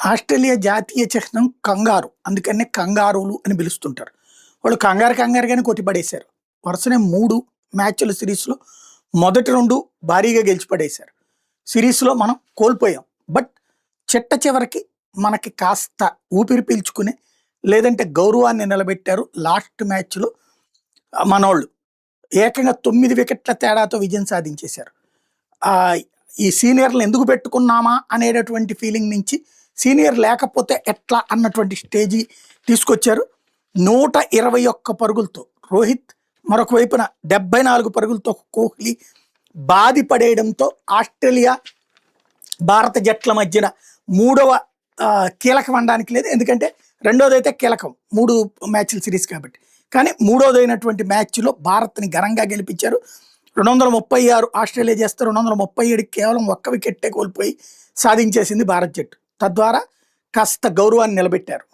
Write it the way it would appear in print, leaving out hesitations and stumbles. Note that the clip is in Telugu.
ఆస్ట్రేలియా జాతీయ చిహ్నం కంగారు. అందుకనే కంగారులు అని పిలుస్తుంటారు. వాళ్ళు కంగారుగానే కొట్టిపడేశారు. వరుసనే 3 మ్యాచ్‌ల సిరీస్‌లో మొదటి 2 భారీగా గెలిచి పడేశారు. సిరీస్‌లో మనం కోల్పోయాం. బట్ చిట్ట చివరికి మనకి కాస్త ఊపిరి పీల్చుకుని, లేదంటే గౌరవాన్ని నిలబెట్టారు లాస్ట్ మ్యాచ్‌లో మనోళ్ళు. ఏకంగా 9 వికెట్ల తేడాతో విజయం సాధించేశారు. ఆహ్, ఈ సీనియర్‌లని ఎందుకు పెట్టుకున్నామా అనేటటువంటి ఫీలింగ్ నుంచి సీనియర్ లేకపోతే ఎట్లా అన్నటువంటి స్టేజి తీసుకొచ్చారు. 121 పరుగులతో రోహిత్, మరొక వైపున 74 పరుగులతో కోహ్లీ బాది పడేయడంతో ఆస్ట్రేలియా, భారత జట్ల మధ్యన మూడవ కీలకం అనడానికి లేదు. ఎందుకంటే రెండోదైతే కీలకం 3 మ్యాచ్ల సిరీస్ కాబట్టి. కానీ మూడోదైనటువంటి మ్యాచ్‌లో భారత్‌ని ఘనంగా గెలిపించారు. 236 ఆస్ట్రేలియా చేస్తే 237 కేవలం ఒక్క వికెట్టే కోల్పోయి సాధించేసింది భారత్ జట్టు. తద్వారా కాస్త గౌరవాన్ని నిలబెట్టారు.